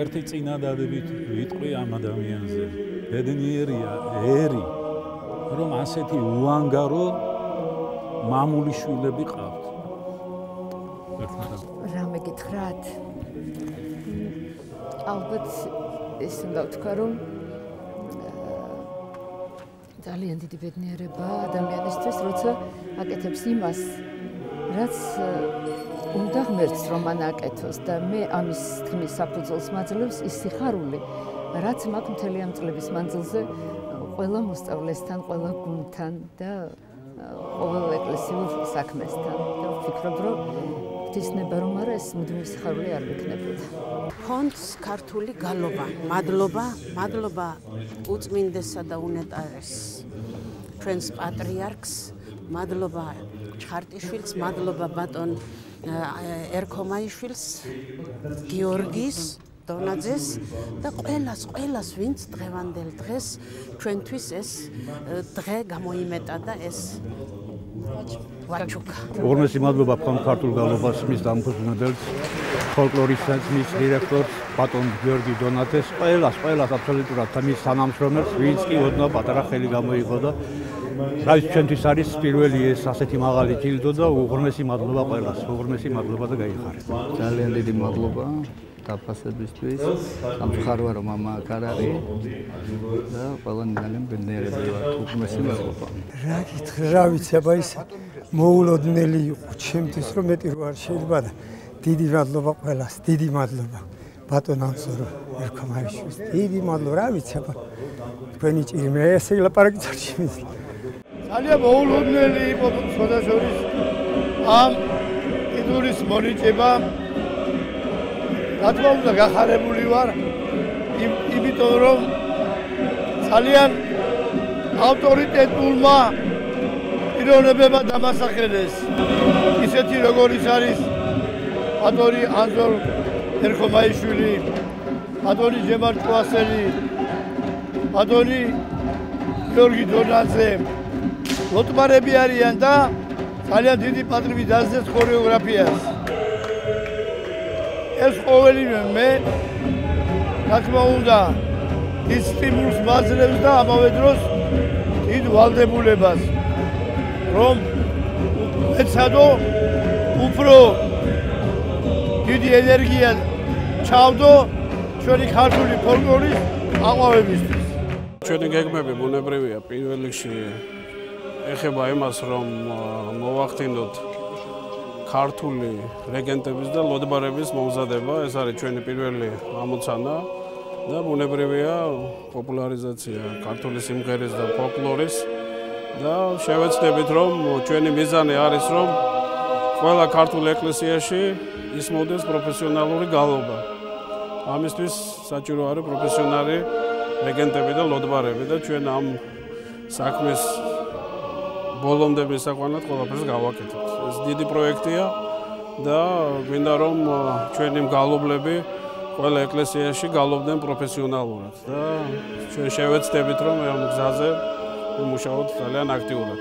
ერთი წინადადებით ვიტყვი ამ ადამიანზე. ბედნიერია ერი, რომ ასეთი უანგარო მამული შვილები ყავთ. რა მეკითხრათ? ალბათ ეს უნდა ვთქვა, რომ ძალიან დიდი ბედნიერება ადამიანისთვის, როცა აკეთებს იმას, რაც უნდა ღმერთს რომ მან აკეთოს და მე ამის თქმის საფუძველს მაძლევს ის სიხარული, რაც მაქვს მთელი ამ წლების მანძილზე ყველა მოსწავლესთან, ყველა გუნდთან და ყოველ ეკლესიურ საქმესთან. და ვფიქრობ, რომ ღვთისნება რომ არა, ეს მუდმივი სიხარული არ ვიქნებოდა. ფონდს ქართული გალობა, მადლობა უწმინდესსა და უნეტარეს ჩვენს პატრიარქს, მადლობა ჩხარტიშვილს, მადლობა ბატონ ერქომაიშვილს, გიორგის დონაძეს და ყველას ვინც დღევანდელ დღეს ჩვენთვის ეს დღე გამოიმეტა და ეს ვაჩუკა. უღრმესი მადლობა ქართულ გალობას მის დამფუძნებელს, ფოლკლორის ცენტრის დირექტორს ბატონ გიორგი დონაძეს, ყველას აბსოლუტურად მის თანამშრომელს, ვინც კი ოდნავ პატარა ხელი გამოიღო და რაც ჩვენთვის არის პირველი ეს ასეთი მაღალი ჯილდო და უღრმესი მადლობა ყველას, უღრმესი მადლობა და გაიხარეთ. ძალიან დიდი მადლობა დაფასებისთვის. სამწუხაროა რომ მამა აქ არ არის და ყველანი ძალიან ბედნიერები ვართ. უღრმესი მადლობა. რა გითხრა, რა ვიცი, აბა ის მოულოდნელი იყო ჩემთვის, რომ მეტი რო არ შეიძლება და დიდი მადლობა ყველას, დიდი მადლობა ბატონ ანზორო ერქომაიშვილს. დიდი მადლობა, რა ვიცი, აბა თქვენი ჭირი მე ესე ლაპარაკი წარჩიმის. ძალიან მოულოდნელი იყო შესაძლოა ამ ტიტულის მონიჭება. რა თქმა უნდა გახარებული ვარ იმიტომ რომ ძალიან ავტორიტეტულმა პიროვნებებმა დამასახელეს ისეთი როგორიც არის ბატონი ანზორ ერქომაიშვილი, ბატონი ჯემარ ჭუასელი, ბატონი გიორგი დონაძე ლოტმარები არიან და ძალიან დიდი პატრივი დასძეს ქორეოგრაფიას. ეს ყოველივე მე რა თქმა უნდა ის სტიმულს მაძლევს და ამავე დროს დიდ ვალდებულებას რომ ეცადო უფრო დიდი ენერგია ჩავდო ჩვენი ქართული ფოლკლორის აყვავებისთვის. ჩვენი გეგმები ბუნებრივია პირველ რიგში ეხება იმას რომ მოვახდინოთ ქართული რეგენტების და ლოდბარების მომზადება, ეს არის ჩვენი პირველი ამოცანა და ბუნებრივია პოპულარიზაცია ქართული სიმღერის და ფოლკლორის და შევეცდებით რომ ჩვენი მიზანი არის რომ ყველა ქართულ ეკლესიაში ისმოდეს პროფესიონალური გალობა. ამისთვის საჭირო არის პროფესიონალი რეგენტები და ლოდბარები და ჩვენ ამ საქმეს ბოლომდე მისაყვანად ყველაფერს გავაკეთებთ. ეს დიდი პროექტია და გვინდა რომ ჩვენი მგალობლები ყველა ეკლესიაში გალობდნენ პროფესიონალურად და ჩვენ შევეცდებით რომ ამ გზაზე ვიმუშაოთ ძალიან აქტიურად.